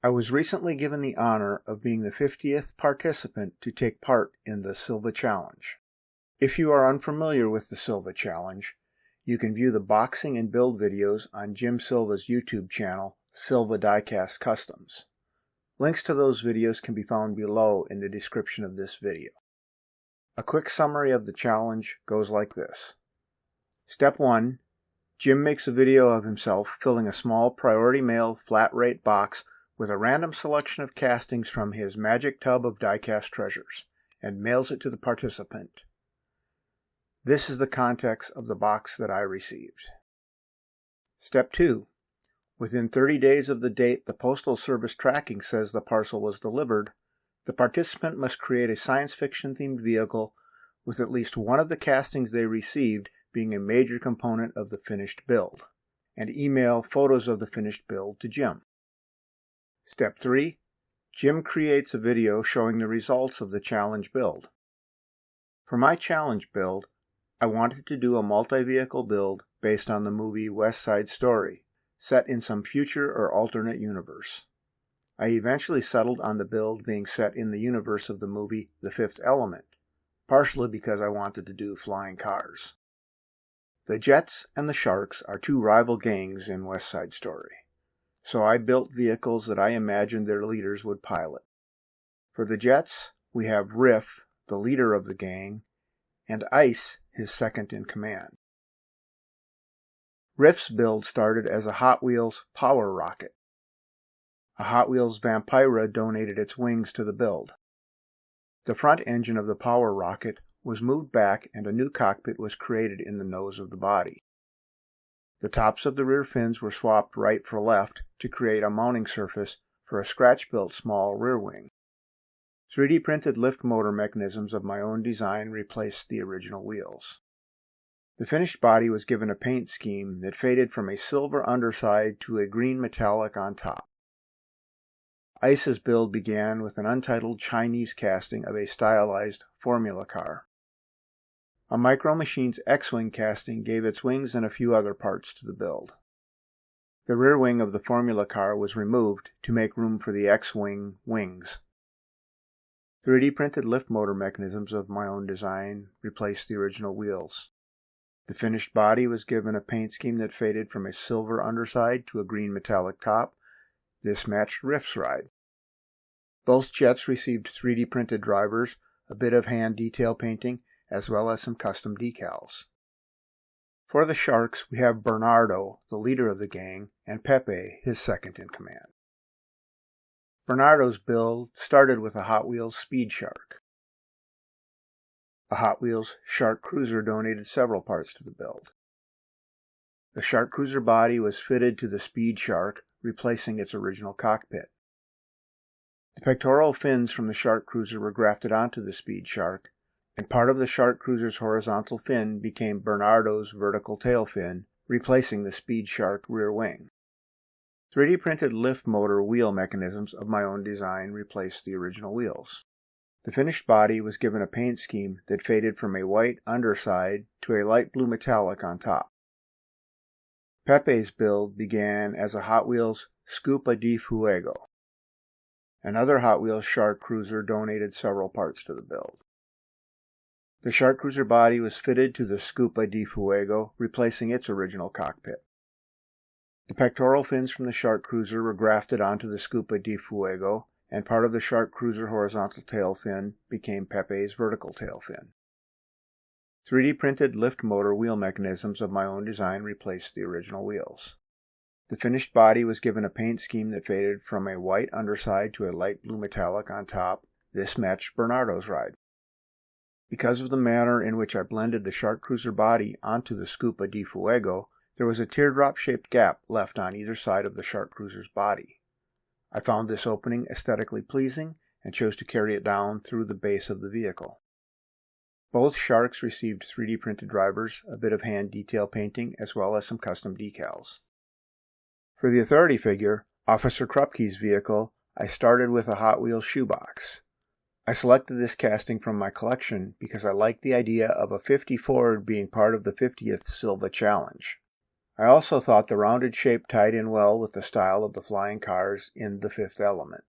I was recently given the honor of being the 50th participant to take part in the Silva Challenge. If you are unfamiliar with the Silva Challenge, you can view the boxing and build videos on Jim Silva's YouTube channel, Silva Diecast Customs. Links to those videos can be found below in the description of this video. A quick summary of the challenge goes like this. Step 1. Jim makes a video of himself filling a small Priority Mail flat rate box with a random selection of castings from his magic tub of diecast treasures, and mails it to the participant. This is the context of the box that I received. Step 2. Within 30 days of the date the Postal Service tracking says the parcel was delivered, the participant must create a science fiction themed vehicle with at least one of the castings they received being a major component of the finished build, and email photos of the finished build to Jim. Step 3. Jim creates a video showing the results of the challenge build. For my challenge build, I wanted to do a multi-vehicle build based on the movie West Side Story, set in some future or alternate universe. I eventually settled on the build being set in the universe of the movie The Fifth Element, partially because I wanted to do flying cars. The Jets and the Sharks are two rival gangs in West Side Story, so I built vehicles that I imagined their leaders would pilot. For the Jets, we have Riff, the leader of the gang, and Ice, his second in command. Riff's build started as a Hot Wheels power rocket. A Hot Wheels Vampira donated its wings to the build. The front engine of the power rocket was moved back and a new cockpit was created in the nose of the body. The tops of the rear fins were swapped right for left to create a mounting surface for a scratch-built small rear wing. 3D printed lift motor mechanisms of my own design replaced the original wheels. The finished body was given a paint scheme that faded from a silver underside to a green metallic on top. Ice's build began with an untitled Chinese casting of a stylized formula car. A Micro Machines X-Wing casting gave its wings and a few other parts to the build. The rear wing of the formula car was removed to make room for the X-Wing wings. 3D printed lift motor mechanisms of my own design replaced the original wheels. The finished body was given a paint scheme that faded from a silver underside to a green metallic top. This matched Riff's ride. Both jets received 3D printed drivers, a bit of hand detail painting, as well as some custom decals. For the Sharks, we have Bernardo, the leader of the gang, and Pepe, his second in command. Bernardo's build started with a Hot Wheels Speed Shark. A Hot Wheels Shark Cruiser donated several parts to the build. The Shark Cruiser body was fitted to the Speed Shark, replacing its original cockpit. The pectoral fins from the Shark Cruiser were grafted onto the Speed Shark, and part of the Shark Cruiser's horizontal fin became Bernardo's vertical tail fin, replacing the Speed Shark rear wing. 3D printed lift motor wheel mechanisms of my own design replaced the original wheels. The finished body was given a paint scheme that faded from a white underside to a light blue metallic on top. Pepe's build began as a Hot Wheels Scupa de Fuego. Another Hot Wheels Shark Cruiser donated several parts to the build. The Shark Cruiser body was fitted to the Scupa de Fuego, replacing its original cockpit. The pectoral fins from the Shark Cruiser were grafted onto the Scupa de Fuego, and part of the Shark Cruiser horizontal tail fin became Pepe's vertical tail fin. 3D printed lift motor wheel mechanisms of my own design replaced the original wheels. The finished body was given a paint scheme that faded from a white underside to a light blue metallic on top. This matched Bernardo's ride. Because of the manner in which I blended the Shark Cruiser body onto the Scupa de Fuego, there was a teardrop-shaped gap left on either side of the Shark Cruiser's body. I found this opening aesthetically pleasing and chose to carry it down through the base of the vehicle. Both Sharks received 3D printed drivers, a bit of hand detail painting, as well as some custom decals. For the Authority figure, Officer Krupke's vehicle, I started with a Hot Wheels shoebox. I selected this casting from my collection because I liked the idea of a 50 Ford being part of the 50th Silva Challenge. I also thought the rounded shape tied in well with the style of the flying cars in The Fifth Element.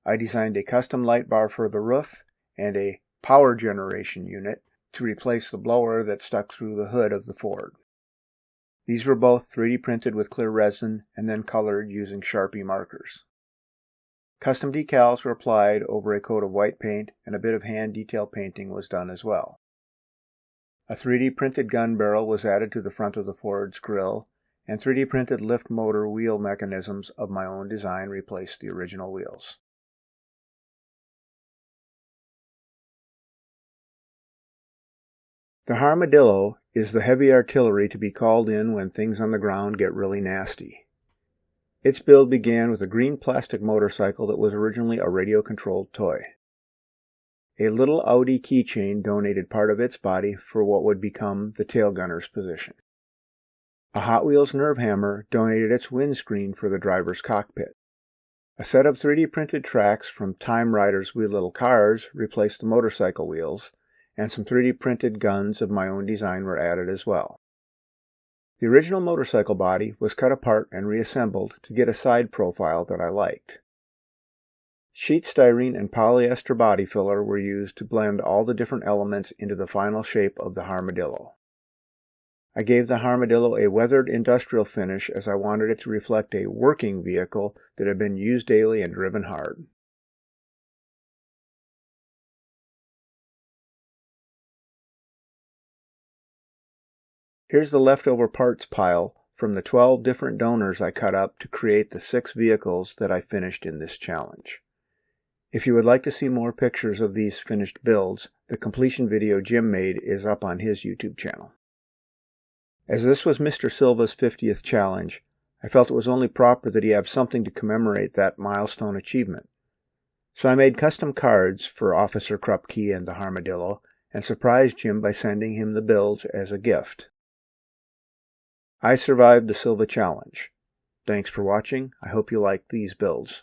I designed a custom light bar for the roof and a power generation unit to replace the blower that stuck through the hood of the Ford. These were both 3D printed with clear resin and then colored using Sharpie markers. Custom decals were applied over a coat of white paint, and a bit of hand detail painting was done as well. A 3D printed gun barrel was added to the front of the Ford's grille, and 3D printed lift motor wheel mechanisms of my own design replaced the original wheels. The Armadillo is the heavy artillery to be called in when things on the ground get really nasty. Its build began with a green plastic motorcycle that was originally a radio-controlled toy. A little Audi keychain donated part of its body for what would become the tail gunner's position. A Hot Wheels nerve hammer donated its windscreen for the driver's cockpit. A set of 3D printed tracks from Time Rider's Wee Little Cars replaced the motorcycle wheels, and some 3D printed guns of my own design were added as well. The original motorcycle body was cut apart and reassembled to get a side profile that I liked. Sheet styrene and polyester body filler were used to blend all the different elements into the final shape of the Armadillo. I gave the Armadillo a weathered industrial finish as I wanted it to reflect a working vehicle that had been used daily and driven hard. Here's the leftover parts pile from the 12 different donors I cut up to create the 6 vehicles that I finished in this challenge. If you would like to see more pictures of these finished builds, the completion video Jim made is up on his YouTube channel. As this was Mr. Silva's 50th challenge, I felt it was only proper that he have something to commemorate that milestone achievement. So I made custom cards for Officer Krupke and the Armadillo and surprised Jim by sending him the builds as a gift. I survived the Silva challenge. Thanks for watching. I hope you like these builds.